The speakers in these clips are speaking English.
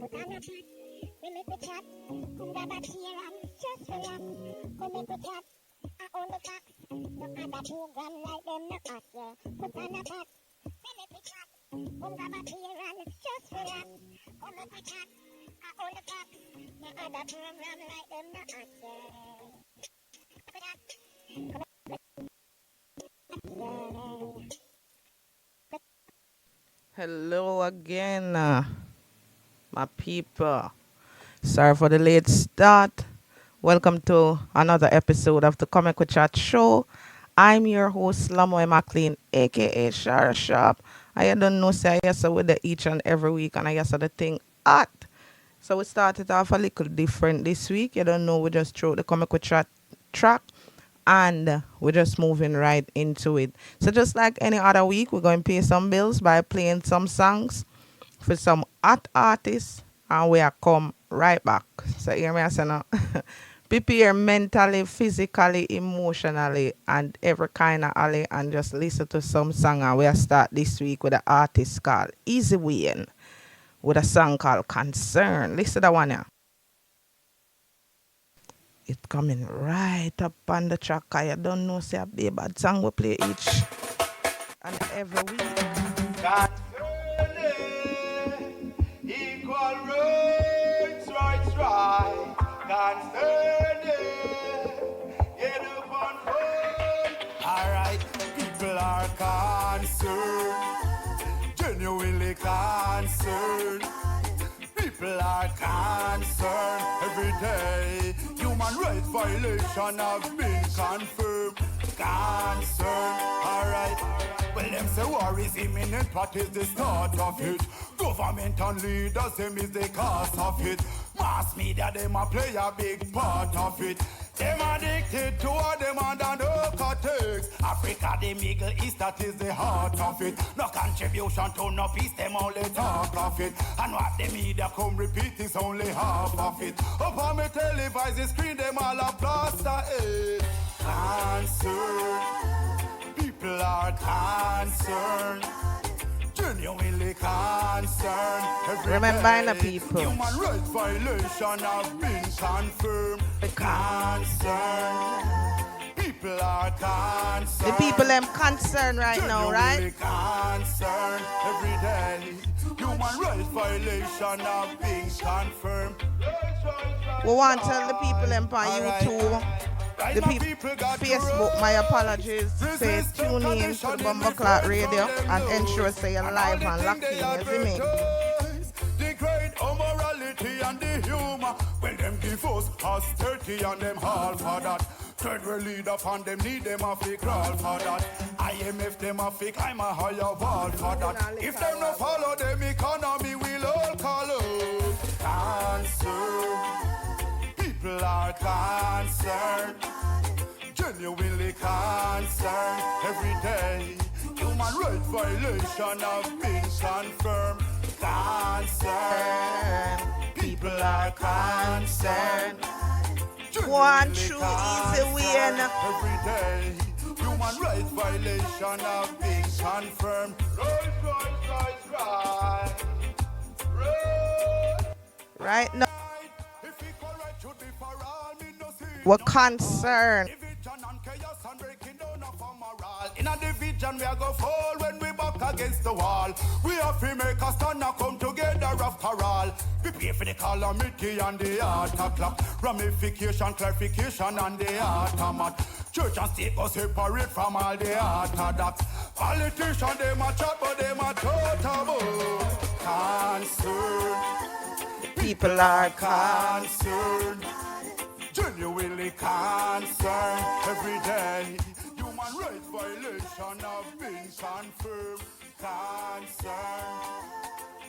Put on a chat, we make we chat. Come grab a Fearon, just relax. Come make we chat. I own the facts. No other program like them no us, yeah. Put on a chat, we make we chat. Come grab a Fearon, just relax. Come make we chat. I own the facts. No other program like them no us, yeah. Hello again, my people. Sorry for the late start. Welcome to another episode of the Comic with Chat show. I'm your host, Lamoy McLean, aka Shara Sharp. I don't know, say I guess with the each and every week, and I guess the thing hot. So we started off a little different this week. You don't know, we just throw the Comic with Chat track and we're just moving right into it. So just like any other week, we're going to pay some bills by playing some songs for some hot artists, and we are come right back. So hear me, I say now. Prepare mentally, physically, emotionally, and every kind of alley, and just listen to some song. And we'll start this week with an artist called Easy Wayne with a song called Concern. Listen to that one here. It coming right up on the track. I don't know, say a big bad song we play each and every week. Concerning equal rights, right. Concerning get up on phone. Alright, people are concerned, genuinely concerned. People are concerned every day. Human rights violation have been confirmed. Concerned, alright. Well, them say war is imminent, what is the start of it? Government and leaders, them is the cause of it. Mass media, them a play a big part of it. Them addicted to what them under narcotics. Africa, the Middle East, that is the heart of it. No contribution to no peace, them only talk of it. And what the media come repeat is only half of it. Up on me televised screen, them all a plaster it. Concerned, people are concerned, genuinely concerned. Remember the people. Human rights violation have been confirmed. Concerned, people are concerned. The people them concerned right now, right? Concerned every day. Human rights violation have been confirmed. We want to tell the people them on YouTube, the Facebook, my apologies, say tune in to the Bumbleclot Radio and ensure say you're live and locked in, you see me? The great immorality and the humor, well them give us austerity and them all for that. Third world leader and them need them a fi crawl for that. IMF them a fi climb a higher wall for that. If them no follow them economy will all collapse. Concerned, people are concerned, genuinely concerned every day. Human rights violation have been confirmed. Concerned, people are concerned. One true Easy Wayne. Every day, human rights violation have been confirmed. Right now, we're concerned. In a division we are go fall when we back against the wall. We have to make a stand and come together after all. We pay for the calamity and the heart attack. Ramification, clarification and the aftermath. Church and state go separate from all the orthodox. Politicians they a chat but they a talk about. Concerned, People are concerned, genuinely concerned every day. Human rights violation have been confirmed. Concerned,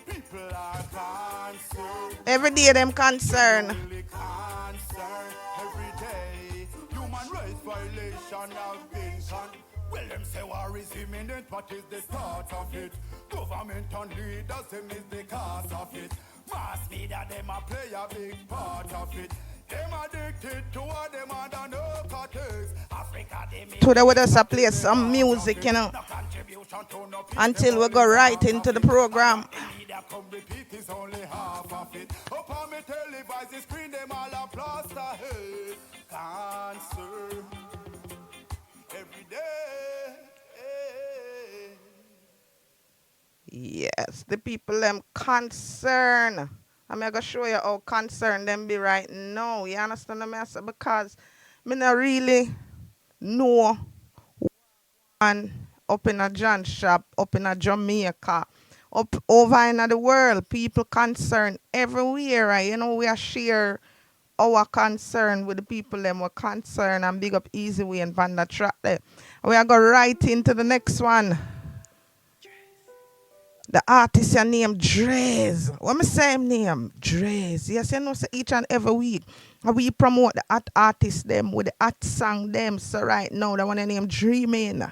people are concerned. every day them concerned. Genuinely concerned every day. Human rights violation have been confirmed. Well, them say war is imminent, what is the start of it? Government and leaders, them is the cause of it. Mass media, them a play a big part of it. Them addicted to what them under narcotics. Africa, they make Today we just play some music, you know, no contribution to no peace. until we go right into the program. Media come repeat is only half of it. me televise the screen, them all a plaster head. Cancer every day. Yes, the people them concern. I'm gonna show you how concerned them be right now. You understand what I say? Because me not really know one up in a John shop, up in a Jamaica, up over in the world. People concerned everywhere. Right? You know, we are share our concern with the people them were concerned and big up easy way and van the track there. We are going right into the next one. The artist your name Drez. What me say him name? Drez. Yes, you know, so each and every week we promote the hot artists them with the hot song them. So right now the one name Dreaming.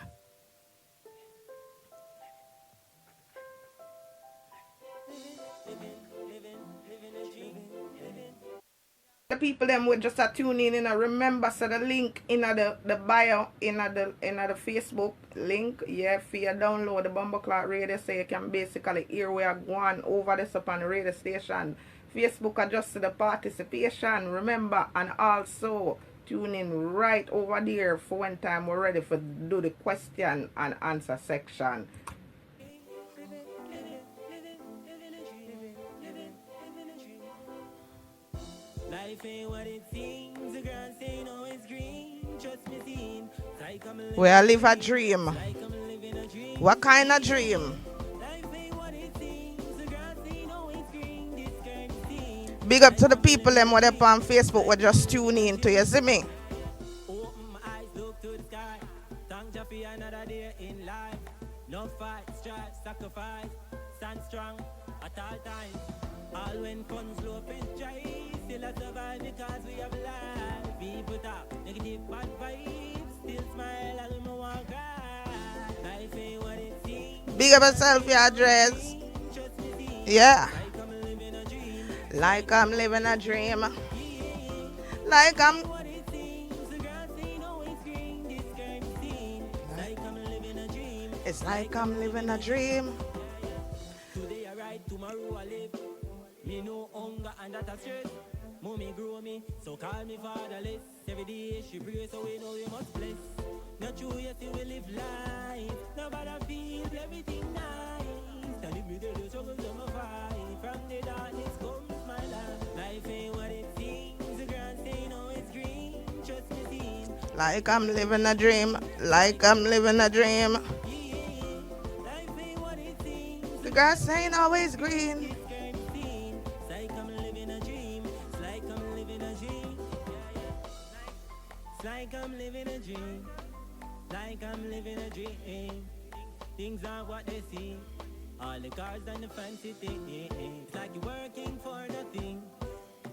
The people them will just tune in and remember so the link in the bio in the Facebook link, yeah, for you download the Bumbleclot radio so you can basically hear we are going over this upon the radio station. Facebook adjust to the participation, remember, and also tune in right over there for when time we're ready for do the question and answer section. Life ain't what it seems, the grass ain't always green. Trust me, seen. Like I'm living Where I live a dream. like I'm living a dream. What kind of dream? Life ain't what it seems, the grass ain't always green. This kind of thing. Big up to the people them what up on Facebook will just tune in to you see me. Open my eyes, look to the sky. Thank you for another day in life. No fight, strive, sacrifice. Stand strong at all times. All when funds low and dry. Still I survive because we have life. People talk negative bad vibes. Still smile as we walk right. Life ain't what it seems. Big up yourself, your address. Yeah. Like I'm living a dream. Like I'm living a dream. Like I'm. What it seems. The grass ain't always green. This kind of scene. Like I'm living a dream. It's like I'm living a dream. Today I ride, tomorrow I live. Me no hunger and that a stress. Mommy grow me, so call me fatherless. Every day she prays, so we know we must bless. Not true, yes, we live life. Nobody feels everything nice. And if me do the struggles of my fight, from the darkness comes my light. Life ain't what it seems, the grass ain't always green. Trust me, seen. Like I'm living a dream. Like I'm living a dream. Life ain't what it seems. The grass ain't always green. It's like I'm living a dream. It's like I'm living a dream. It's like I'm living a dream. Like I'm living a dream. Things aren't what they seem. All the cars and the fancy things. It's like you're working for nothing.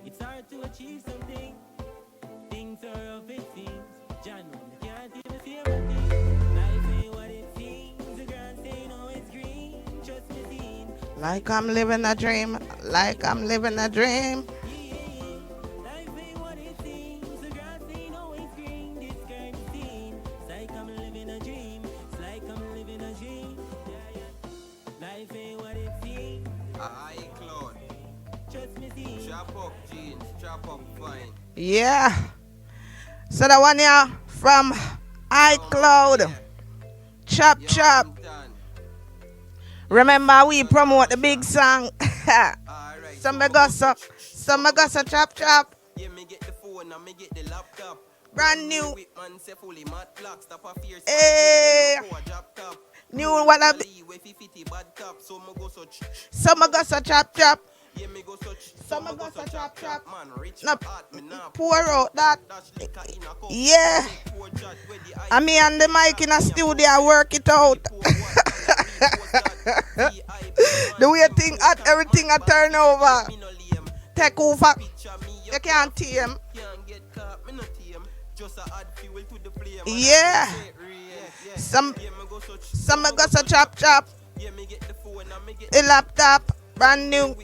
It's hard to achieve something. Things are rough it seems. John, you can't even see everything. Life ain't what it seems. The grass ain't always green. Trust me, seen. Like I'm living a dream. Like I'm living a dream. Life ain't what it seems. The grass ain't always green. This kind of scene. It's like I'm living a dream. It's like I'm living a dream. Life ain't what it seems. Aye, Claude. Trust me, see. Chop up jeans, chop up fine. Yeah. So the one here from iCloud. Chop chop. I'm done. Remember we promote the big song. Alright. Some gossa chop chop. Yeah, me get the phone and me get the laptop. Brand new. With man say fully mat clock. Stop a fierce. Eh. Drop top. New wanna be. Lee with 50 bad top. So me go such. Some gossa chop chop. Yeah, me go such. Some gossa chop chop. Man, rich No, heart, me nah. pour out that. Dash liquor in a cup. Yeah. Pour chat with the I me and the mic in a studio I work it out. The way thing at everything I turn over. Take over. You can't tame. Yeah. Some gossa chop chop. A laptop. Brand new.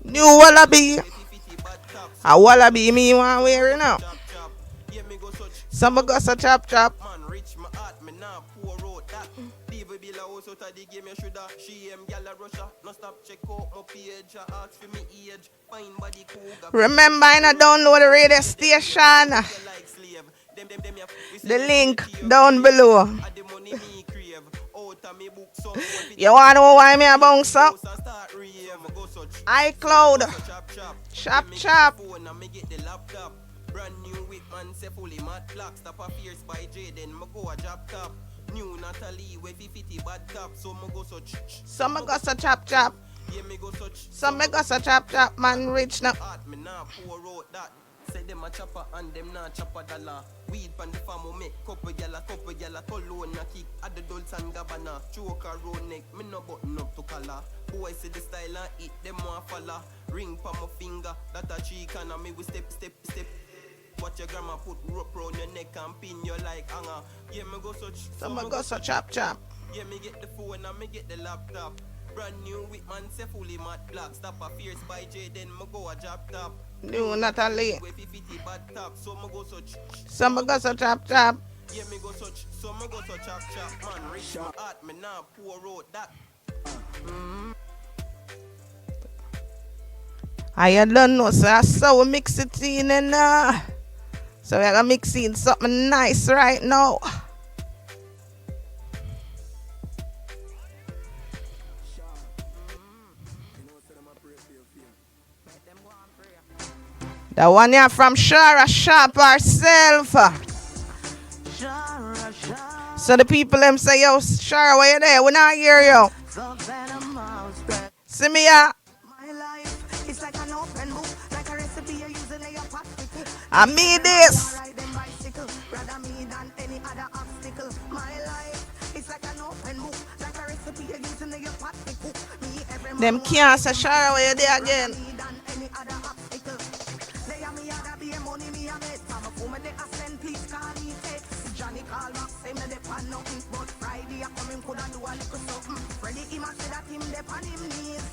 New wallaby. A wallaby me want wear now. Some gossa chop chop. Never be la house out of the game, you shoulda. She gal a Russia. No stop check out my page. I ask for me age. Fine body cougar. Remember, I download the radio station. Like slave. The link down below. The money me crave. Out of me book some. You want to know why me a bounce up? iCloud. Chop chop. Phone and me get the laptop. Brand new whip man say fully mad black. Stop a fierce by Jodian. Me go a job top. New Natalie we 50 bad top. So me go so Some me go so chop chop. yeah me go such. Some me go so chop chop. Man rich now. Art me nah pour out that. Say them a chopper and them nah chop a dollar. Weed pan the farm we make couple gyal Tolo na kick at the Dolce and Gabbana. Choke a round neck, me no button up to collar. Boy see the style and eat them want follow. Ring pa my finger, that a cheek and me we step. What your grandma put rope round your neck and pin you like hanger. Yeah me go such. Some me go so chop chop. Yeah me get the phone and me get the laptop. Brand new whip man say fully mad black. Stop a fierce by Jodian, me go a job top. New Natalie. We 50 bad top, so me go such. Some me go so chop chop. Yeah, me go such, so me go such chop man. Rich my heart, me now pour out that. I don't know, so we mix it in and so we're gonna mix in something nice right now. The one here from Shara Sharp herself. So the people them say, yo, Shara, where you there? We not hear you. See me here. I mean this. Them can't say, Shara, where you there again?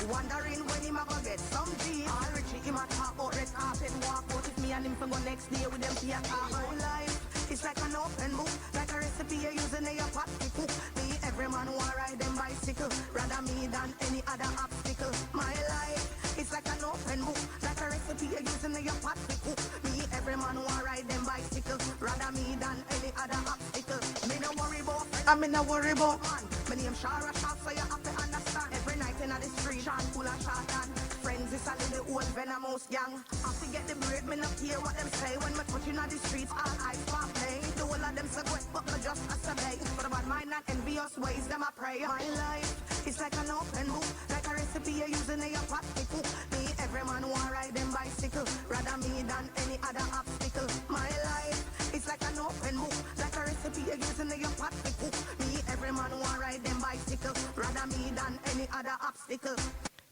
Wondering when him a go get some G. All Richie him a talk out red carpet walk out with me and him for go next day with them theater. Whole life it's like an open book, like a recipe you using in your pot to cook. Me every man who ride them bicycle, rather me than any other obstacle. My life it's like an open book, like a recipe you using in your pot to cook. Me every man who ride them bicycle, rather me than any other obstacle. Me no worry about. I'm in a worry about. My name Shara Sharp, so you have to understand. Every night in the street, shot full of shot and friends is a little old venomous gang. Have to get the bread, me not hear what them say. When me touching on the streets, all eyes pop play. The whole of them say good, but me just a survey. For the bad mind and envious ways, them I pray. My life is like an open book, like a recipe you using in your pot to cook. Me every man who ride them bicycle, rather me than any other obstacle. My life is like an open book, like a recipe you using in your pot to cook. Me every man who ride them bicycle, rather me than any other obstacle.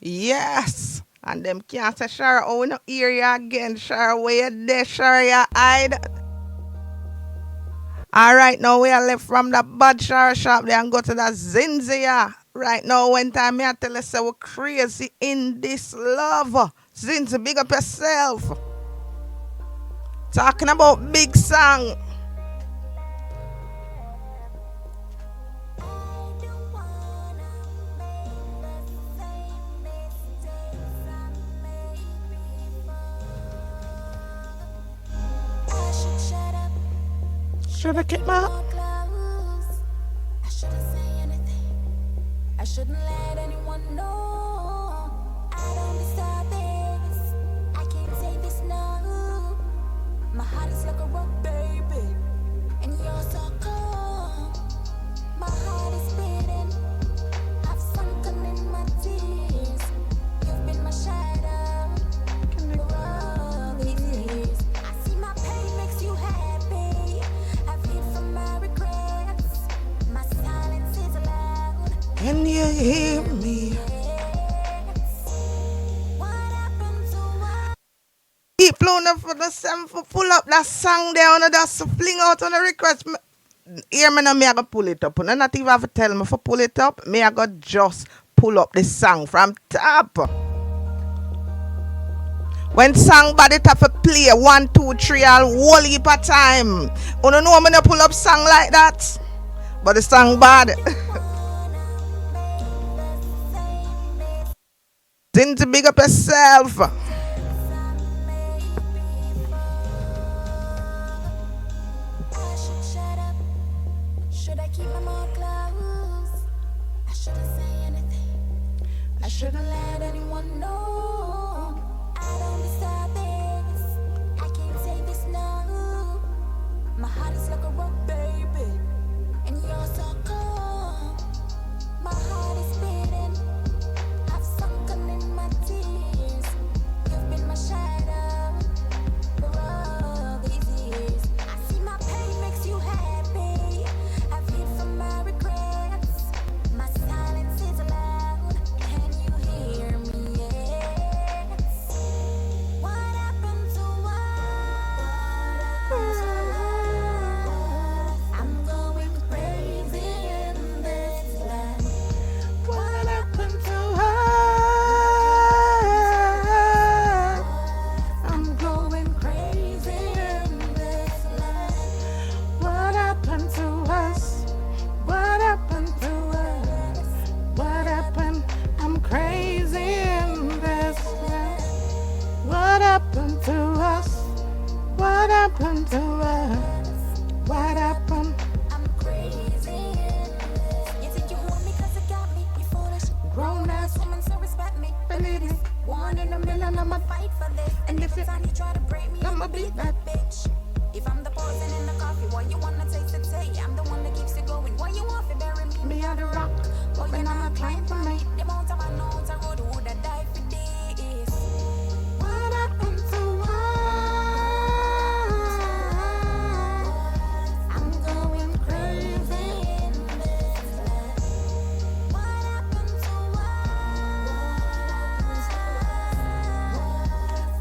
Yes. And them can't say, Shara, oh, we no hear you again. Shara, where you there? Shara, you hide. Alright, now we are left from the bad Shara shop there and go to the Zinzia. Right now, when time me I tell you, say we're crazy in this love. Zinzi, big up yourself. Talking about big song. Should I keep my... I shouldn't say anything. I shouldn't let anyone know. I don't deserve this. I can't take this no. My heart is like a rock, baby, and you're so cold. My heart is beating. I've sunken in my tears. You've been my shadow for all these years. I see my pain makes you happy. I've hid from my regrets. My silence is loud. Can you hear me? What happened to us? Keep playing for the same for pull up that song there on just fling out on the request. Hear me now, me I go pull it up. And not even have to tell me for pull it up. Me I go just pull up the song from top. When song body tap a play 1, 2, 3 all whole heap of time. You know me no pull up song like that. But the song bad. Didn't you big up yourself? Should I keep my mouth closed? I shouldn't say anything. I shouldn't let anyone know. I don't deserve this. I can't take this now. My heart is like a rock, baby, and you're so cold. My heart is beating. I've sunken in my tears. You've been my shadow for all these years. I see my pain makes you happy. I've hid from my regrets. My silence is loud. Can you hear me? Yes. What happened to us? I'm going crazy in this land. What happened to her? I'm going crazy in this land. What happened to us? What happened to us? What happened? I'm crazy in this land. What happened to us? What happened to us? What happened? I'm crazy in this. You think you want me 'cause you got me? You foolish. Grown ass woman, so respect me. Believe this. One in a million, I'ma fight for this. And if it's time you try to break me, I'ma beat that bitch. If I'm the poison in the coffee, why you wanna taste it? Say I'm the one that keeps it going. Why you want to bury me? Me are the rock, but you're not a climb for me. The amount of I know it's a road who would have died for this. What happened to us? I'm going crazy in this land. What happened to us?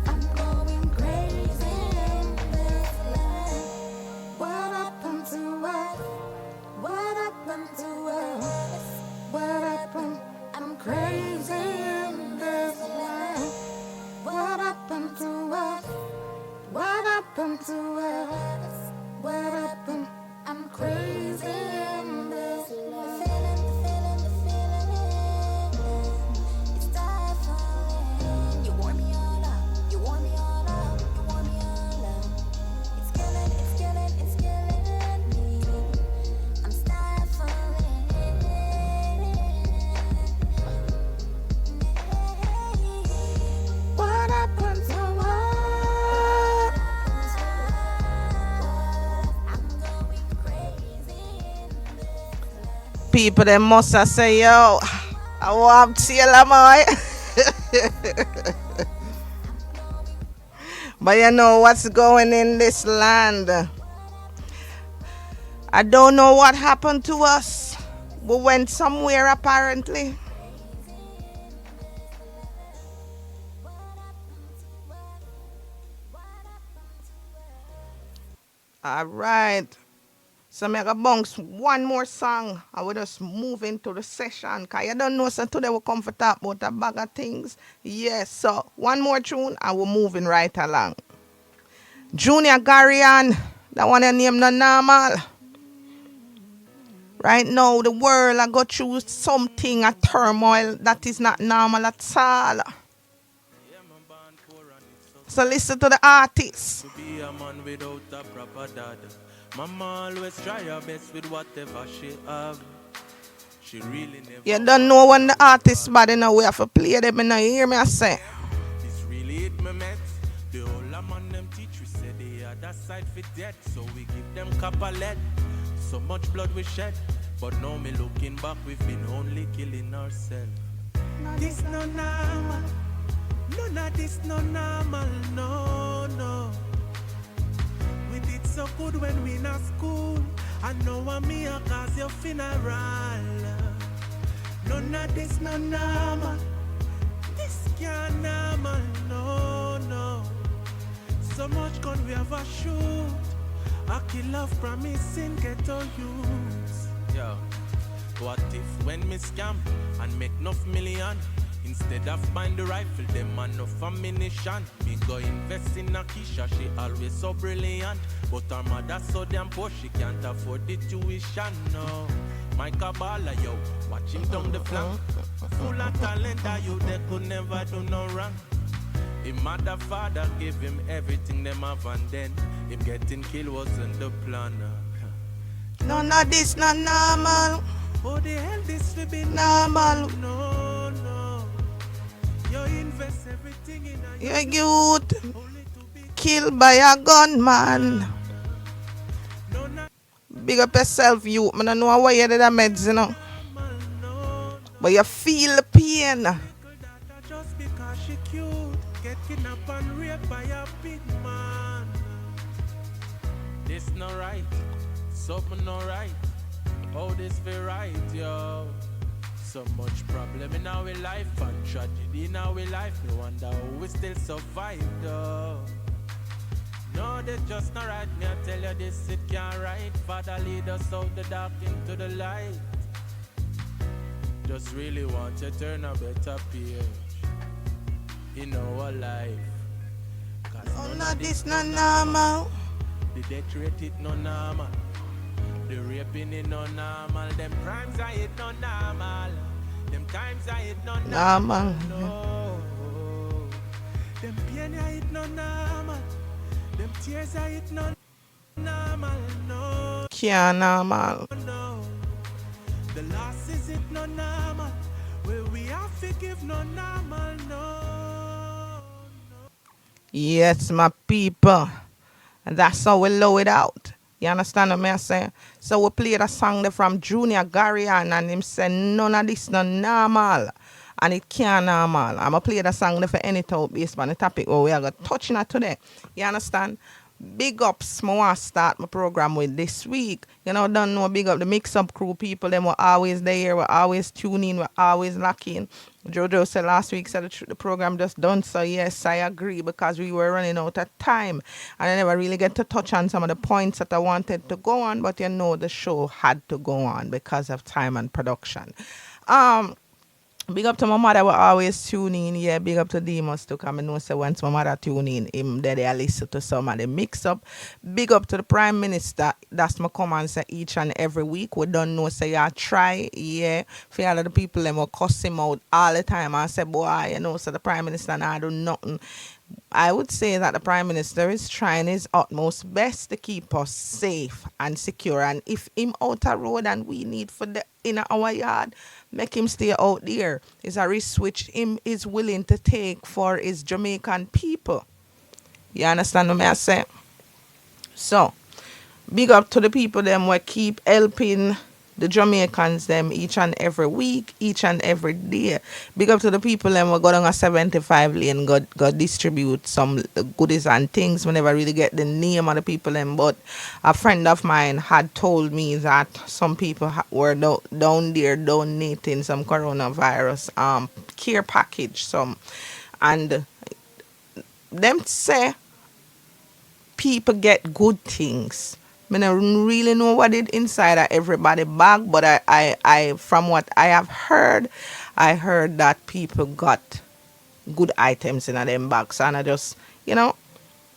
I'm going crazy in this land. What happened to us? What happened to us? What happened? I'm crazy in this land. What happened to us? What happened to us? What happened? I'm crazy in this land. The feeling. It's definitely. You wore me all up. You wore me all up. You wore me all up. It's killing me. I'm stifling. What happened to us? I'm going crazy in this land. People, they must have say, yo, I want to see you, boy. But you know what's going in this land. I don't know what happened to us. We went somewhere apparently. All right. So I'm going to bounce one more song. I will just move into the session. Because you don't know, so today we'll come for talk about a bag of things. Yes, so one more tune and we're moving right along. Junior Garian, that one your name not normal. Right now, the world I go through something, a turmoil that is not normal at all. So listen to the artist. To be a man without a proper dad. Mama always try her best with whatever she have. She really never. You don't know when the artist bad enough, we have to play them and you hear me I say. This really it me met. The whole man them teach we say the other side fit dead. So we give them copper lead. So much blood we shed. But now me looking back, we've been only killing ourselves. This no normal. None of this no normal, no, no. We did so good when we in school. I know I'm here cause your funeral. None of this no normal. This can't normal, no, no. So much gun we have a shoot. A kill of promising ghetto youths. Yeah. What if when me scam and make enough million? Instead of buying the rifle, them enough ammunition. Me go invest in a Keisha, she always so brilliant. But her mother so damn poor, she can't afford the tuition, no. My Kabbalah, yo, watch him down the flank. Full of talent that you they could never do no wrong. Him mother father give him everything them have, and then him getting killed wasn't the plan. None of this not normal. Oh, the hell this will be Normal. no, no. You invest everything in a Your youth killed by a gunman. no, not Big up yourself, youth. I don't know why you did that meds, you know. But you feel the pain. just because she cute. Get kidnapped and raped by a big man. This not right. Something not right. Oh, this be right, yo. So much problem in our life and tragedy in our life. No wonder how we still survive, though. No, they just not right. Me I tell you this, it can't right. Father lead us out the dark into the light. Just really want to turn a better page in our life. Cause None of this not normal. the death rate it no normal. The raping it no normal. Them crimes are it no normal. Them times are it no Normal. No. Them pain are it no normal. Them tears are it no normal. No, Can't normal. no. The loss is it no normal. Where we have to give no normal. No. Yes, my people. And that's how we low it out. You understand what I'm saying? So we played a song there from Junior Garian and him said none of this no normal. And it can't normal. I'm going to play the song there for any time based on the topic where we are going to touch on it today. You understand? Big ups, I want to start my program with this week. You know, don't know, big up the mix-up crew people. Them were always there, we're always tuning, we're always locking. Jojo said last week, said the program just done. So yes, I agree because we were running out of time. And I never really get to touch on some of the points that I wanted to go on. But you know, the show had to go on because of time and production. Big up to my mother, we always tune in. Yeah, big up to Demus too, because I know say once my mother tune in, him there they listen to some of the mix up. Big up to the Prime Minister. That's my comment say each and every week. We don't know say I try, yeah. For all of the people them will cuss him out all the time. I say, boy, you know, so the Prime Minister now do nothing. I would say that the Prime Minister is trying his utmost best to keep us safe and secure. And if him out a road and we need for the in our yard, make him stay out there. It's a risk which him is willing to take for his Jamaican people. You understand what I say? So, big up to the people them who keep helping the Jamaicans them each and every week, each and every day. Big up to the people them who go down a 75 lane, go distribute some goodies and things. We never really get the name of the people them, but a friend of mine had told me that some people were down there donating some coronavirus care package, some, and them say people get good things. I don't really know what it inside of everybody bag, but I from what I have heard, I heard that people got good items in them bags, and I just, you know,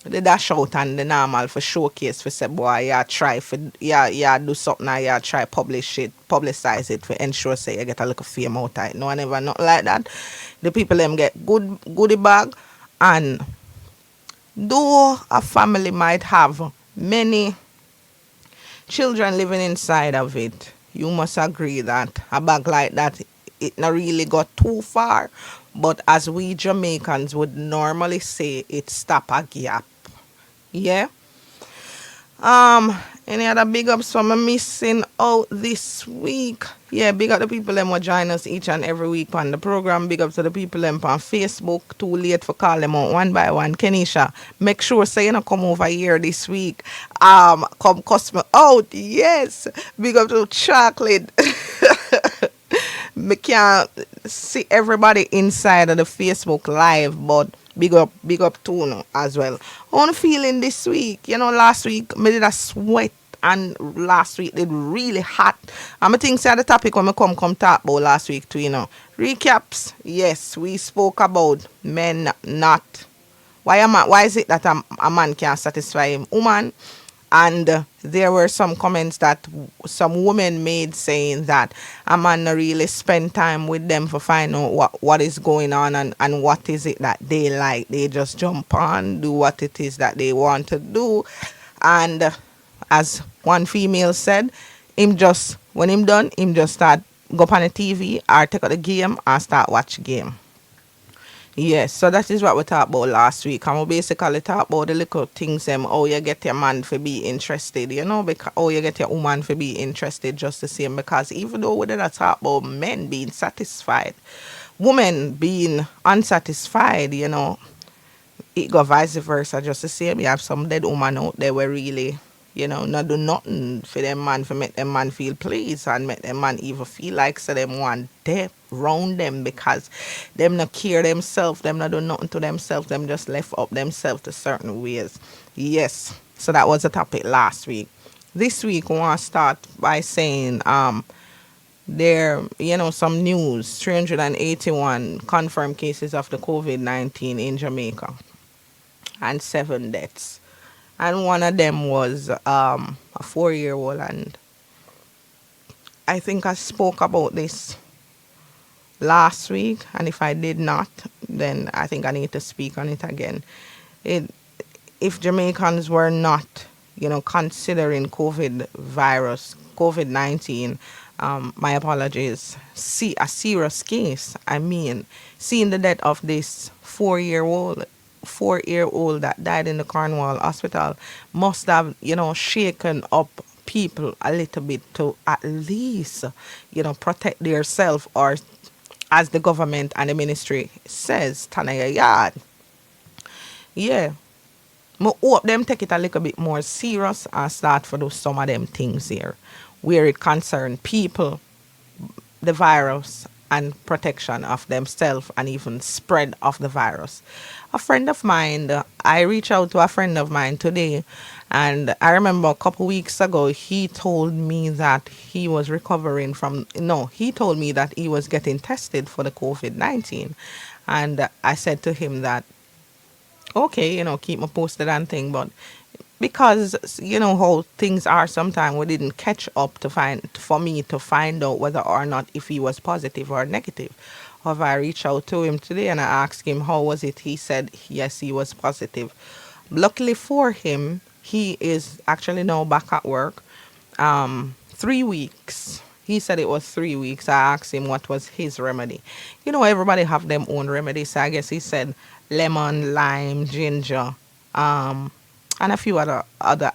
the dash out and the normal for showcase for say, boy, yeah, try for yeah do something, yeah, try publicize it for ensure say you get a little fame out of it. No one ever not like that. The people them get good goodie bag, and though a family might have many children living inside of it, you must agree that a bag like that, it not really got too far. But as we Jamaicans would normally say, it stop a gap. Yeah. Any other big ups from me missing out this week? Yeah, big up the people them who join us each and every week on the program. Big up to the people them on Facebook. Too late for call them out one by one. Kenisha, make sure say you know come over here this week. Come cuss me out. Yes. Big up to Chocolate. Me can't see everybody inside of the Facebook live, but big up to no as well. How I'm feeling this week? You know, last week me did a sweat, and last week it really hot. And I think say the topic when I come talk about last week too, you know. Recaps. Yes, we spoke about men not. Why is it that a man can't satisfy him woman? And there were some comments that some women made saying that a man not really spend time with them for find out what is going on, and what is it that they like. They just jump on, do what it is that they want to do. And as one female said, him just, when him done, him just start go up on the TV or take out the game and start watch game. Yes, so that is what we talked about last week. And we basically talk about the little things, how you get your man to be interested, because how you get your woman to be interested just the same. Because even though we didn't talk about men being satisfied, women being unsatisfied, it go vice versa just the same. You have some dead woman out there where really, not do nothing for them man, for make them man feel pleased, and make them man even feel like so them want them round them, because them not care themselves, them not do nothing to themselves, them just left up themselves to certain ways. Yes. So that was the topic last week. This week we want to start by saying there, some news, 381 confirmed cases of the COVID-19 in Jamaica and 7 deaths. And one of them was a 4-year-old. And I think I spoke about this last week. And if I did not, then I think I need to speak on it again. If Jamaicans were not, considering COVID-19, my apologies, see a serious case. I mean, seeing the death of this 4-year-old that died in the Cornwall hospital must have, shaken up people a little bit to at least, protect themselves, or as the government and the ministry says, stand on your yard. Yeah. I hope them take it a little bit more serious and start for do some of them things here where it concern people, the virus, and protection of themselves, and even spread of the virus. A friend of mine, I reached out to a friend of mine today, and I remember a couple weeks ago he told me that he was recovering from, no, he told me that he was getting tested for the COVID-19. And I said to him that, okay, keep me posted and thing, but because how things are, sometimes we didn't catch up for me to find out whether or not if he was positive or negative. However, I reached out to him today and I asked him how was it. He said yes, he was positive. Luckily for him, he is actually now back at work. 3 weeks. He said it was 3 weeks. I asked him what was his remedy. Everybody have them own remedies. So I guess he said lemon, lime, ginger, and a few other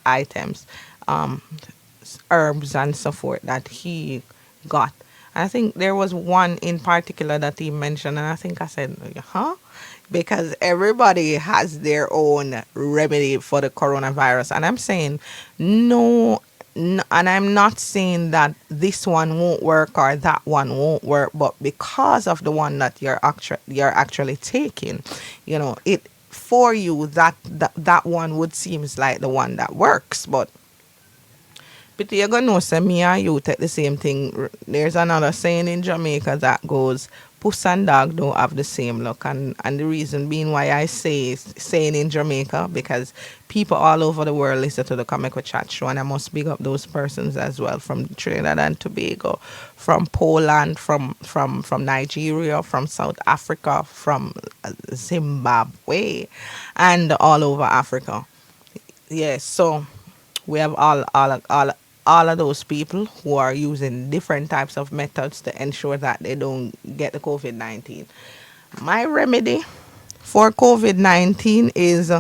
items, herbs and so forth that he got. And I think there was one in particular that he mentioned, and I think I said, huh? Because everybody has their own remedy for the coronavirus. And I'm saying, no, and I'm not saying that this one won't work or that one won't work, but because of the one that you're actually taking, it for you, that one would seems like the one that works. But you're gonna know, say me and you take the same thing. There's another saying in Jamaica that goes, puss and dog don't have the same luck. And the reason being why I saying in Jamaica, because people all over the world listen to the Comic with Chat show, and I must big up those persons as well, from Trinidad and Tobago, from Poland, from Nigeria, from South Africa, from Zimbabwe, and all over Africa. Yes, so we have all of those people who are using different types of methods to ensure that they don't get the COVID-19. My remedy for COVID-19 is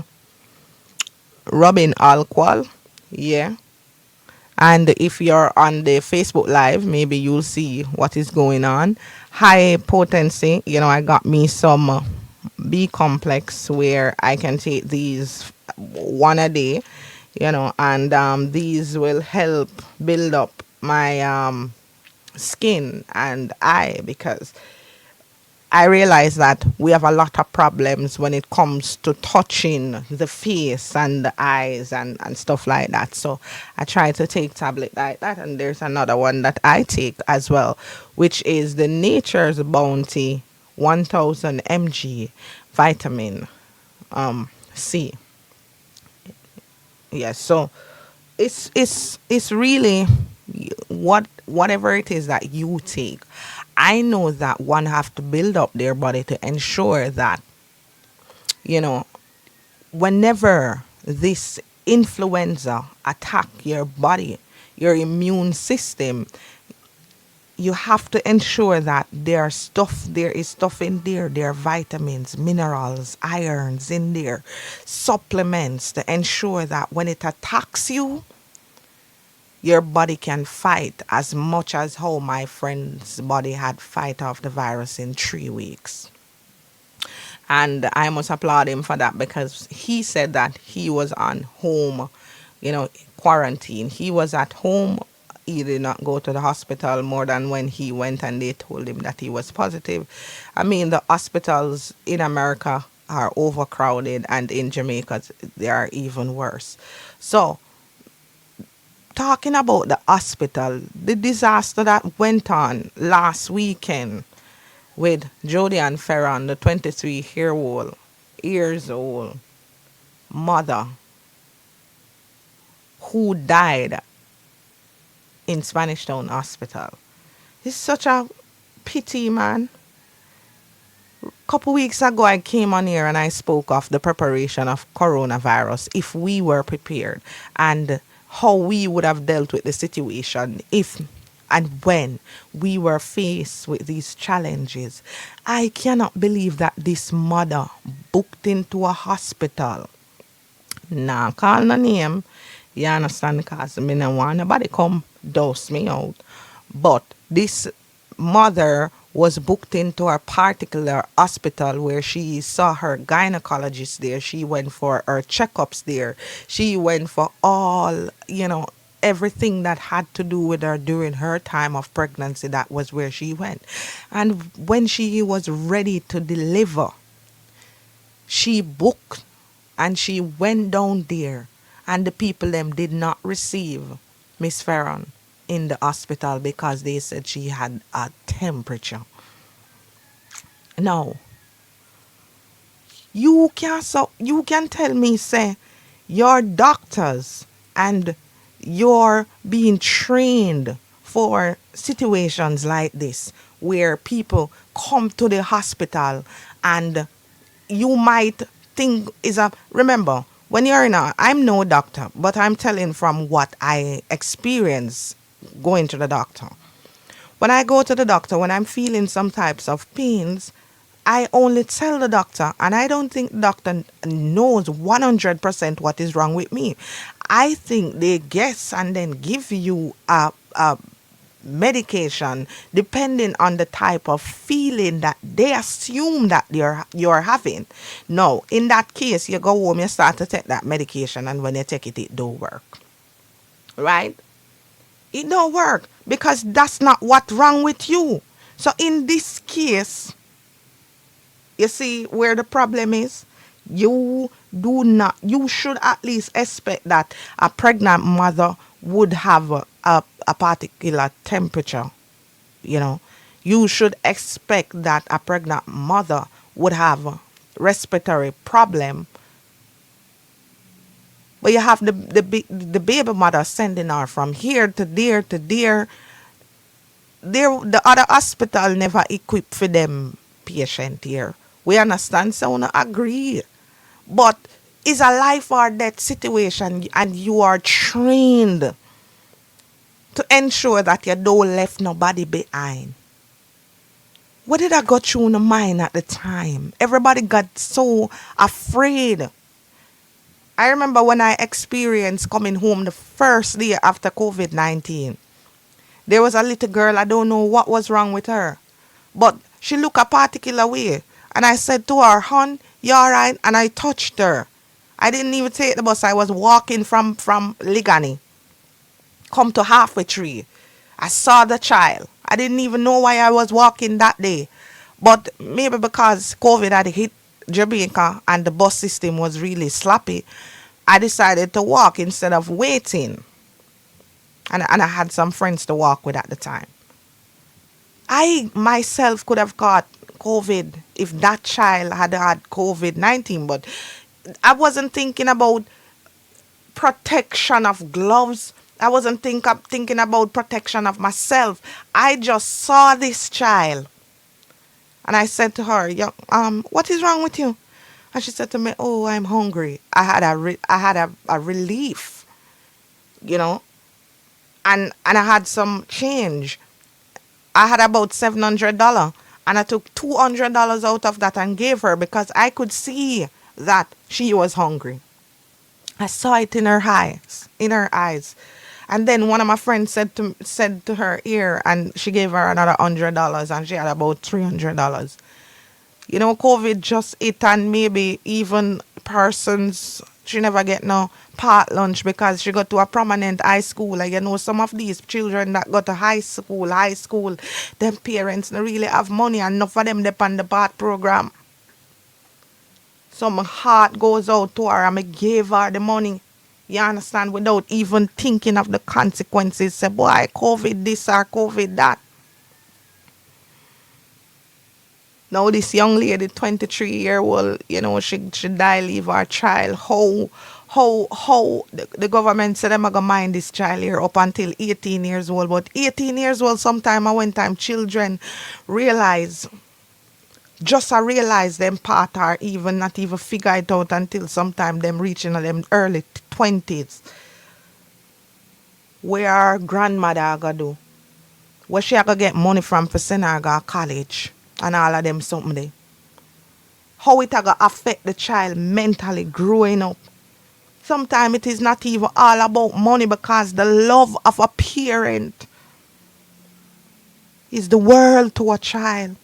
rubbing alcohol. Yeah. And if you're on the Facebook Live, maybe you'll see what is going on. High potency, I got me some B complex where I can take these one a day, and these will help build up my skin and eye, because I realize that we have a lot of problems when it comes to touching the face and the eyes and stuff like that. So I try to take tablet like that. And there's another one that I take as well, which is the Nature's Bounty 1000 mg vitamin C. Yes, so it's really whatever it is that you take. I know that one have to build up their body to ensure that, you know, whenever this influenza attack your body, your immune system, you have to ensure that there is stuff in there. There are vitamins, minerals, irons in there, supplements to ensure that when it attacks you, your body can fight as much as how my friend's body had fight off the virus in 3 weeks. And I must applaud him for that because he said that he was on home, quarantine. He was at home. He did not go to the hospital more than when he went and they told him that he was positive. I mean, the hospitals in America are overcrowded, and in Jamaica, they are even worse. So, talking about the hospital, the disaster that went on last weekend with Jodian Fearon, the 23-year-old mother who died in Spanish Town Hospital. It's such a pity, man. Couple weeks ago, I came on here and I spoke of the preparation of coronavirus, if we were prepared, and how we would have dealt with the situation if and when we were faced with these challenges. I cannot believe that this mother booked into a hospital. Nah, call no name. You understand? Because me no want nobody come dose me out. But this mother was booked into a particular hospital where she saw her gynecologist there. She went for her checkups there. She went for all, everything that had to do with her during her time of pregnancy. That was where she went. And when she was ready to deliver, she booked and she went down there, and the people them did not receive Miss Fearon in the hospital because they said she had a temperature. Now, you can tell me, say, your doctors and you're being trained for situations like this where people come to the hospital and you might think remember, when you're I'm no doctor, but I'm telling from what I experience going to the doctor. When I go to the doctor, when I'm feeling some types of pains, I only tell the doctor, and I don't think the doctor knows 100% what is wrong with me. I think they guess and then give you a medication depending on the type of feeling that they assume that you're having. No, in that case, you go home, you start to take that medication, and when you take it, it don't work. Right? It don't work because that's not what's wrong with you. So in this case, you see where the problem is? You should at least expect that a pregnant mother would have a particular temperature. You should expect that a pregnant mother would have a respiratory problem. But you have the baby mother sending her from here to there to there. The other hospital never equipped for them patient here. We understand, so we agree. But it's a life or death situation, and you are trained to ensure that you don't left nobody behind. What did I go through in the mind at the time? Everybody got so afraid. I remember when I experienced coming home the first day after COVID-19. There was a little girl, I don't know what was wrong with her, but she looked a particular way. And I said to her, "Hon, you all right?" And I touched her. I didn't even take the bus. I was walking from Ligani, come to Halfway Tree. I saw the child. I didn't even know why I was walking that day. But maybe because COVID had hit Jamaica and the bus system was really sloppy, I decided to walk instead of waiting. And I had some friends to walk with at the time. I myself could have caught COVID if that child had had COVID-19, but I wasn't thinking about protection of gloves. I wasn't thinking about protection of myself. I just saw this child. And I said to her, what is wrong with you? And she said to me, oh, I'm hungry. I had a relief, you know, and I had some change. I had about $700, and I took $200 out of that and gave her because I could see that she was hungry. I saw it in her eyes, And then one of my friends said to her here, and she gave her another $100, and she had about $300. You know, COVID just hit, and maybe even persons, she never get no part lunch because she got to a prominent high school. Like, you know, some of these children that go to high school, them parents don't really have money, and enough of them depend on the part program. So my heart goes out to her, and I gave her the money. You understand? Without even thinking of the consequences. Say, boy, COVID this or COVID that. Now this young lady, 23-year-old, you know, she die leave her child. How the government said them gonna mind this child here up until 18 years old. But 18 years old, sometime I when time children realize them part or even not even figure it out until sometime them reaching them early 20s. Where our grandmother gonna do? Where she gonna get money from for send her to college and all of them something there? How it gonna affect the child mentally growing up? Sometimes it is not even all about money because the love of a parent is the world to a child.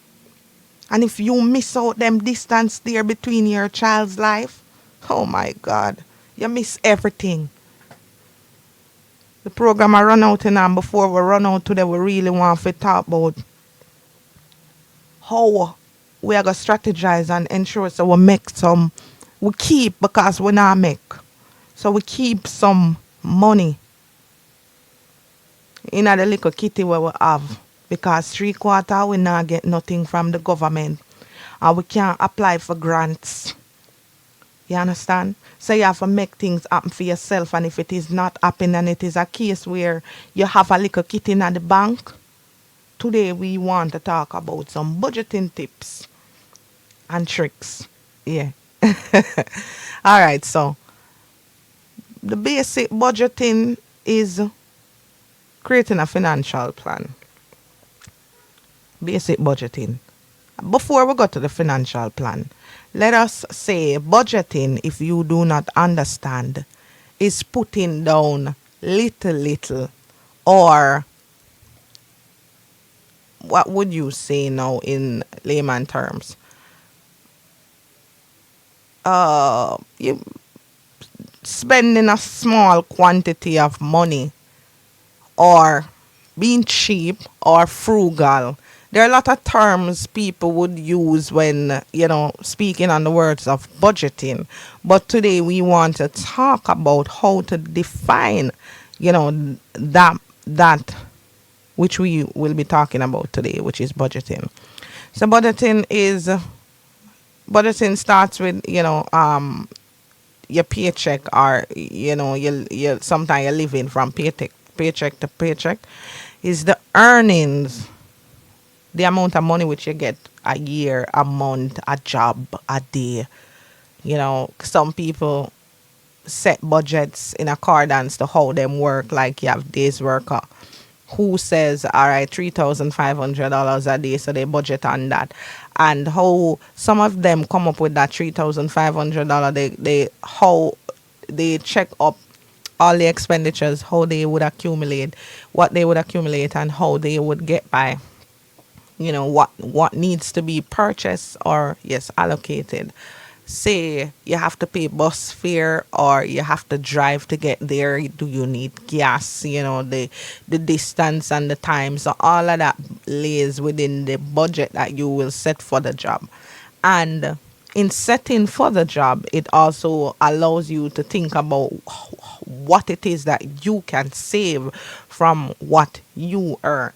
And if you miss out them distance there between your child's life, oh my God, you miss everything. The program I run out in, and before we run out today, we really want to talk about how we are going to strategize and ensure so we keep because we not make. So we keep some money in the little kitty where we have. Because 3/4 we not get nothing from the government. And we can't apply for grants. You understand? So you have to make things happen for yourself. And if it is not happening and it is a case where you have a little kitty in the bank, today we want to talk about some budgeting tips and tricks. Yeah. All right, so the basic budgeting is creating a financial plan. Basic budgeting. Before we go to the financial plan, let us say budgeting, if you do not understand, is putting down little, or what would you say now in layman terms? You spending a small quantity of money, or being cheap or frugal. There are a lot of terms people would use when, speaking on the words of budgeting. But today we want to talk about how to define, that which we will be talking about today, which is budgeting. So budgeting starts with, your paycheck, or, you sometimes you're living from paycheck to paycheck, is the earnings, the amount of money which you get a year, a month, a job, a day. Some people set budgets in accordance to how them work, like you have days worker who says, all right, $3,500 a day, so they budget on that. And how some of them come up with that $3,500, how they check up all the expenditures, how they would accumulate, what they would accumulate, and how they would get by, what needs to be purchased or, yes, allocated. Say you have to pay bus fare or you have to drive to get there. Do you need gas? The distance and the time. So all of that lays within the budget that you will set for the job. And in setting for the job, it also allows you to think about what it is that you can save from what you earn.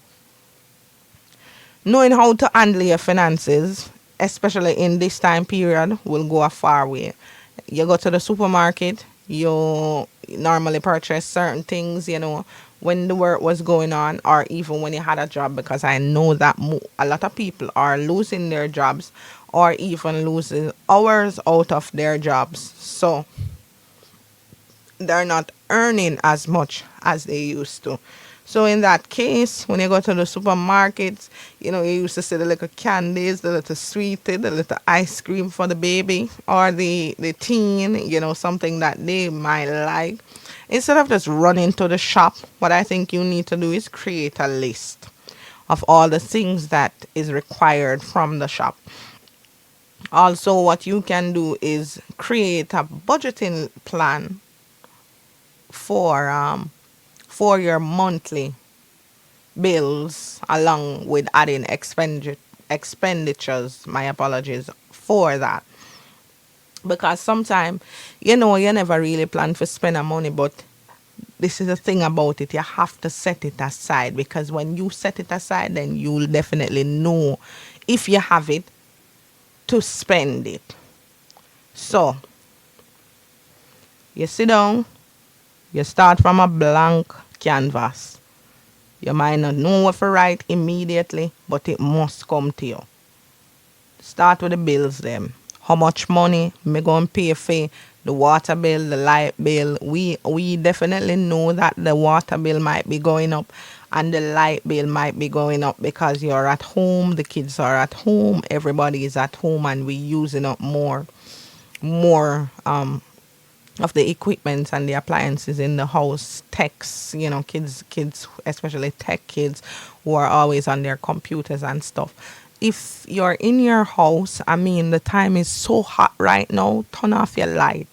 Knowing how to handle your finances, especially in this time period, will go a far way. You go to the supermarket, you normally purchase certain things, when the work was going on, or even when you had a job, because I know that a lot of people are losing their jobs or even losing hours out of their jobs. So they're not earning as much as they used to. So in that case, when you go to the supermarkets, you used to see the little candies, the little sweetie, the little ice cream for the baby or the teen, something that they might like. Instead of just running to the shop, what I think you need to do is create a list of all the things that is required from the shop. Also, what you can do is create a budgeting plan for your monthly bills, along with adding expenditures, my apologies for that, because sometimes you never really plan for spending money, but this is the thing about it, you have to set it aside, because when you set it aside, then you'll definitely know if you have it to spend it. So you sit down, you start from a blank canvas. You might not know what to write immediately, but it must come to you. Start with the bills them. How much money me going to pay for the water bill, the light bill? We definitely know that the water bill might be going up and the light bill might be going up because you're at home, the kids are at home, everybody is at home, and we're using up more of the equipment and the appliances in the house. Techs, kids, especially tech kids who are always on their computers and stuff. If you're in your house, I mean, the time is so hot right now, turn off your light.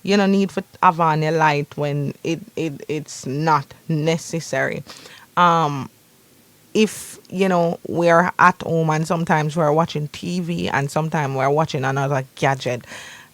You don't need to have on your light when it's not necessary. If we're at home and sometimes we're watching TV and sometimes we're watching another gadget,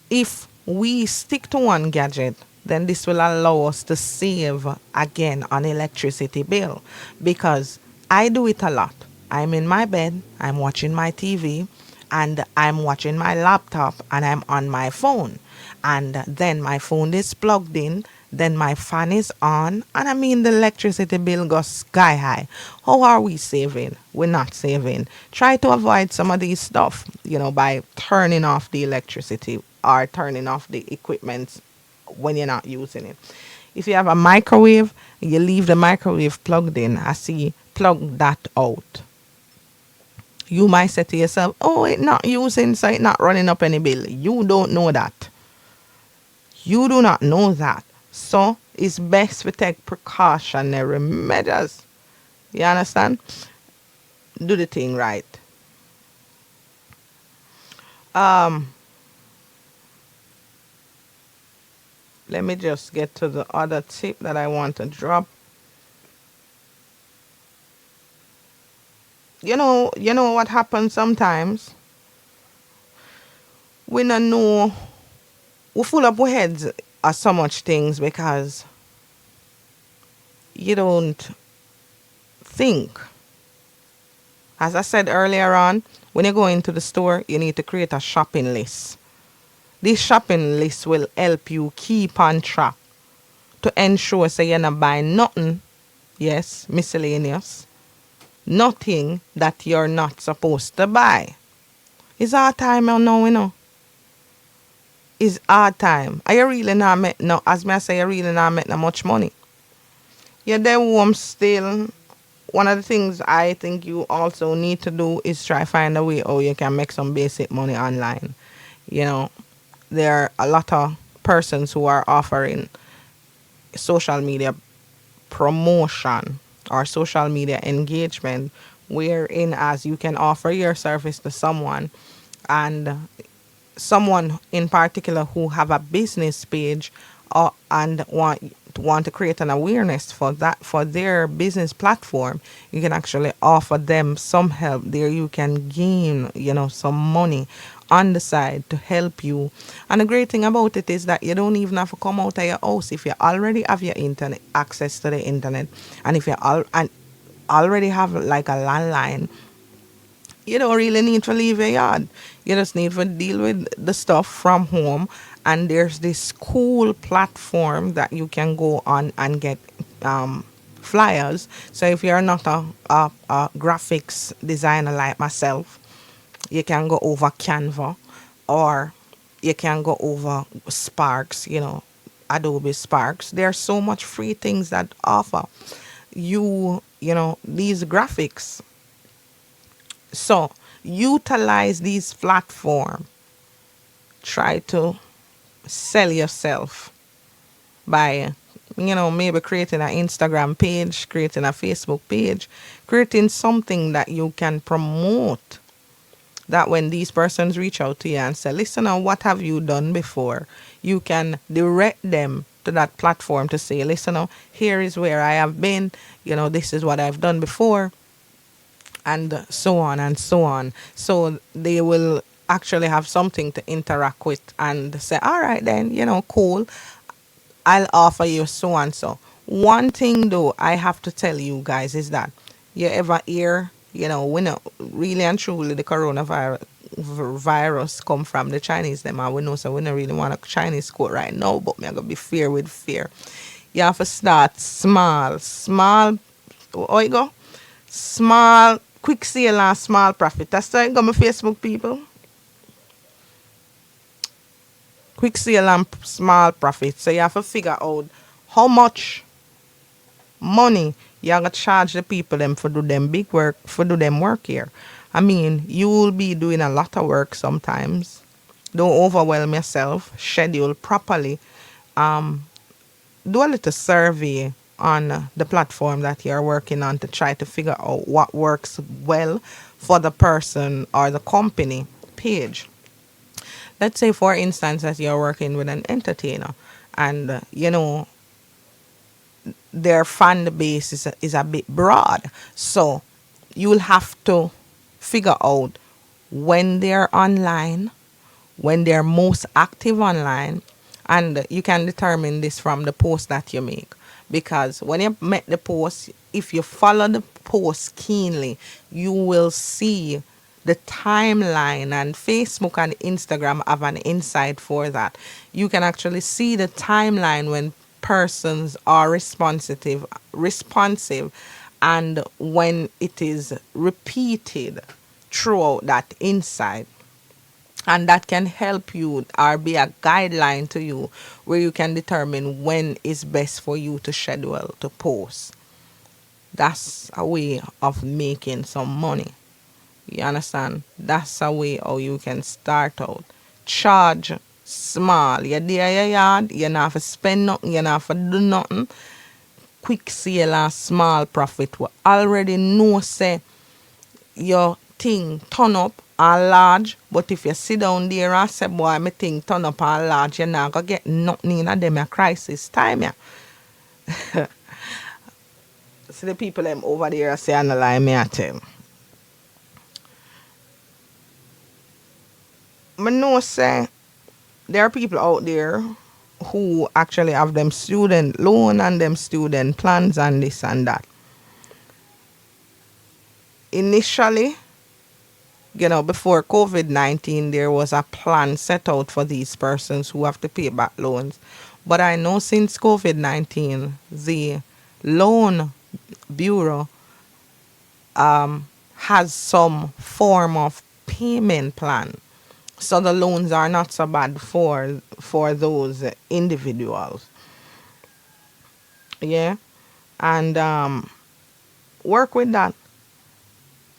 if we stick to one gadget, then this will allow us to save again on electricity bill, because I do it a lot. I'm in my bed, I'm watching my TV, and I'm watching my laptop, and I'm on my phone, and then my phone is plugged in, then my fan is on, and I mean the electricity bill goes sky high. How are we saving? We're not saving. Try to avoid some of these stuff, by turning off the electricity or turning off the equipment when you're not using it. If you have a microwave, you leave the microwave plugged in. I see, plug that out. You might say to yourself, oh, it's not using, so it's not running up any bill. You don't know that. You do not know that. So it's best to take precautionary measures. You understand? Do the thing right. Let me just get to the other tip that I want to drop. You know what happens sometimes? We don't know. We full up our heads of so much things because you don't think. As I said earlier on, when you go into the store, you need to create a shopping list. This shopping list will help you keep on track to ensure so you're not buying nothing, yes, miscellaneous, nothing that you're not supposed to buy. It's hard time now. It's hard time. Are you really not make no, as me I say, you really not make no much money. You're there home still. One of the things I think you also need to do is try find a way how you can make some basic money online. There are a lot of persons who are offering social media promotion or social media engagement, wherein as you can offer your service to someone, and someone in particular who have a business page and want to create an awareness for their business platform, you can actually offer them some help there. You can gain some money on the side to help you. And the great thing about it is that you don't even have to come out of your house if you already have your internet access to the internet, and if you already have like a landline. You don't really need to leave your yard. You just need to deal with the stuff from home. And there's this cool platform that you can go on and get flyers. So if you're not a graphics designer like myself, you can go over Canva, or you can go over Sparks, Adobe Sparks. There's so much free things that offer these graphics. So utilize these platform. Try to sell yourself by maybe creating an Instagram page, creating a Facebook page, creating something that you can promote, that when these persons reach out to you and say, listen, what have you done before, you can direct them to that platform to say, listen, here is where I have been, this is what I've done before, and so on and so on. So they will actually have something to interact with and say, all right, then, cool, I'll offer you so and so. One thing though, I have to tell you guys is that you ever hear, we know really and truly the coronavirus virus come from the Chinese them, and we know so we don't really want a Chinese coat right now, but me I gonna be fair with fear. You have to start small, oh you go? Small, quick sale and small profit. That's how it go, my Facebook people. Quick sale and small profit. So you have to figure out how much money you gonna charge the people them for do them big work, for do them work here. I mean, you will be doing a lot of work sometimes. Don't overwhelm yourself. Schedule properly. Do a little survey on the platform that you're working on to try to figure out what works well for the person or the company page. Let's say, for instance, that you're working with an entertainer, and their fan base is a bit broad. So you'll have to figure out when they're online, when they're most active online, and you can determine this from the post that you make. Because when you make the post, if you follow the post keenly, you will see the timeline, and Facebook and Instagram have an insight for that. You can actually see the timeline when persons are responsive, and when it is repeated throughout that insight, and that can help you or be a guideline to you where you can determine when is best for you to schedule to post. That's a way of making some money. You understand? That's a way how you can start out. Charge small. You're there in your yard, you not have to spend nothing, you not have to do nothing. Quick sale and small profit. We already know say your thing turn up and large, but if you sit down there and say, boy, my thing turn up and large, you're not gonna get nothing in a them a crisis time, yeah. See the people them over there say and lie me I tell. I know say there are people out there who actually have them student loan and them student plans and this and that. Initially, before COVID-19, there was a plan set out for these persons who have to pay back loans. But I know since COVID-19, the loan bureau has some form of payment plan. So the loans are not so bad for those individuals. Yeah. And work with that.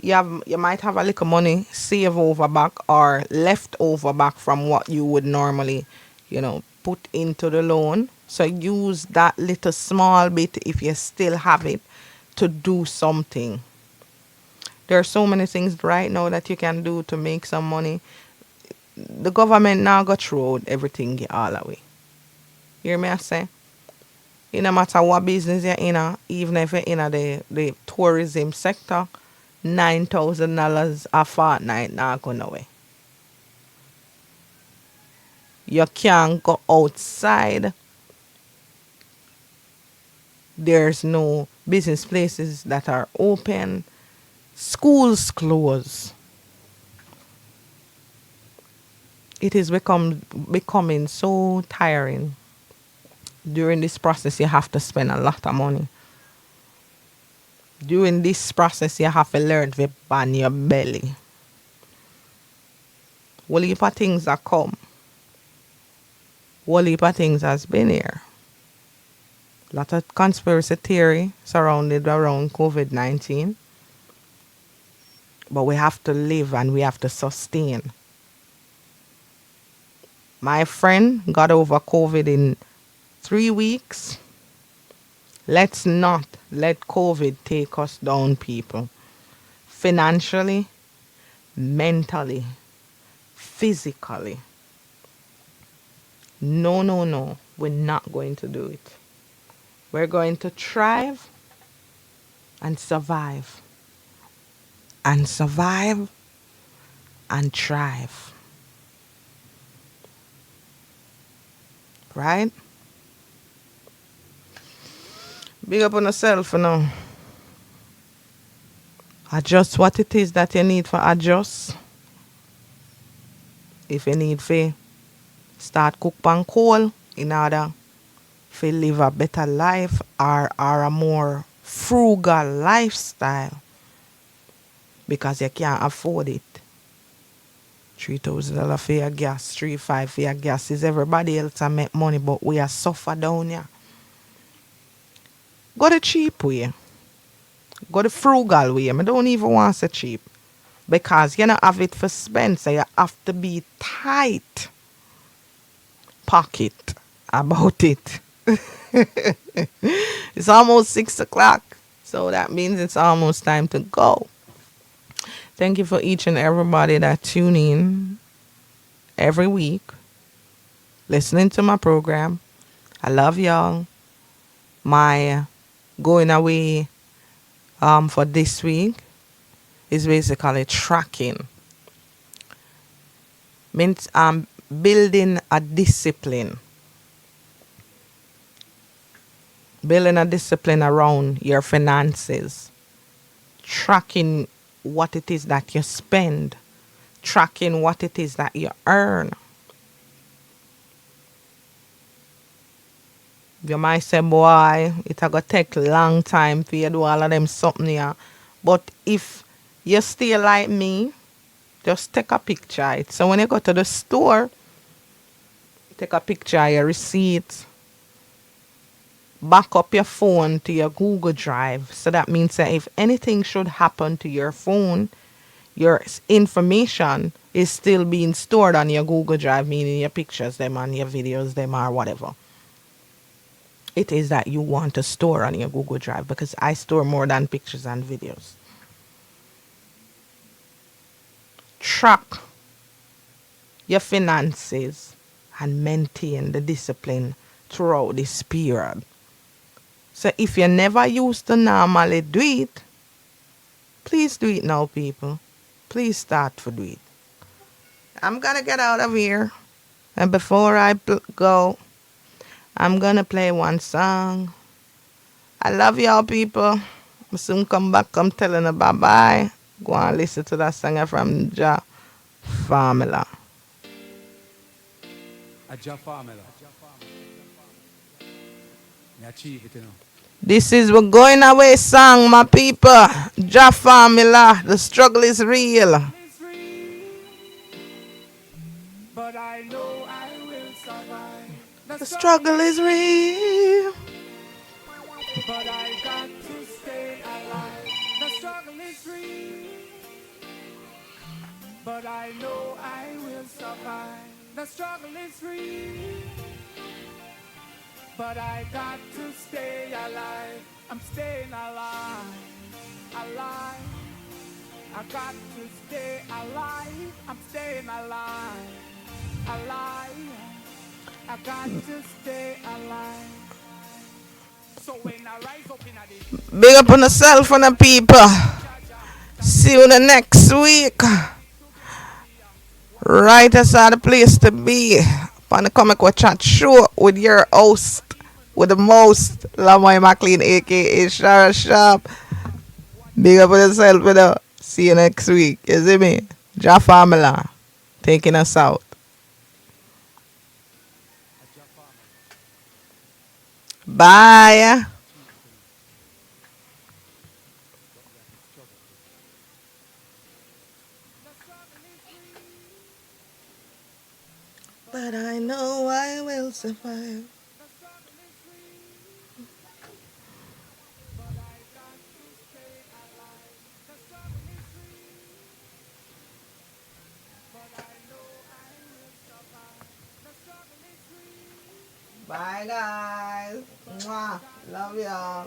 You might have a little money save over back or left over back from what you would normally, put into the loan. So use that little small bit, if you still have it, to do something. There are so many things right now that you can do to make some money. The government now got throw out everything all away. You hear me I say? It no matter what business you're in, even if you're in the tourism sector, $9,000 a fortnight not going away. You can't go outside. There's no business places that are open. Schools close. it is becoming so tiring. During this process, you have to spend a lot of money. During this process, you have to learn to ban your belly. Whole heap of things that come. Whole heap of things has been here. A lot of conspiracy theory surrounded around COVID-19. But we have to live and we have to sustain. My friend got over COVID in 3 weeks. Let's not let COVID take us down, people. Financially, mentally, physically. No, no, no. We're not going to do it. We're going to thrive and survive. And survive and thrive. Right? Big up on yourself, you know. Adjust what it is that you need for adjust. If you need to start cook pan coal in order to live a better life or a more frugal lifestyle because you can't afford it. $3,000 for your gas, $3,500 for your gas is everybody else and make money, but we are suffer down here. Go the cheap way. Go the frugal way. I don't even want to say cheap. Because you don't have it for spend, so you have to be tight pocket about it. It's almost 6 o'clock. So that means it's almost time to go. Thank you for each and everybody that tune in every week, listening to my program. I love y'all. My going away for this week is basically tracking. Means I'm building a discipline. Building a discipline around your finances. Tracking what it is that you spend. Tracking what it is that you earn. You might say, boy, it's going to take a long time for you to do all of them something here. But if you stay like me, just take a picture of it. So when you go to the store, take a picture of your receipt. Back up your phone to your Google Drive. So that means that if anything should happen to your phone, your information is still being stored on your Google Drive, meaning your pictures, them and your videos, them or whatever it is that you want to store on your Google Drive, because I store more than pictures and videos. Track your finances and maintain the discipline throughout this period. So if you never used to normally do it, please do it now, people. Please start to do it. I'm going to get out of here. And before I go, I'm going to play one song. I love y'all, people. I'll soon come back. I'm telling you bye-bye. Go and listen to that song from Ja Formula. A Ja Formula. Me achieve it, you know. This is We're Going Away song, my people. Ja Formula. The struggle is real. But I know I will survive. The struggle is real. But I got to stay alive. The struggle is real. But I know I will survive. The struggle is real. But I got to stay alive. I'm staying alive. Alive. I got to stay alive. I'm staying alive. Alive. I got to stay alive. So when I rise up in a day, Big up on yourself and the people. See you the next week. Right aside the place to be. On the Comic With Chat Show with your host, with the most, Lamoy McLean, aka Shara Sharp. Big up on yourself, you know. 'Em. See you next week. You see me? Ja Formula taking us out. Big up on yourself, you know. See you next week. Right aside the place to be. On the Comic With Chat Show with your host, with the most, Lamoy McLean, aka Shara Sharp. Big up on yourself, you know. See you next week. You see me? Ja Formula taking us out. Bye. But I know I will survive. Bye, guys. Mwah. Love y'all.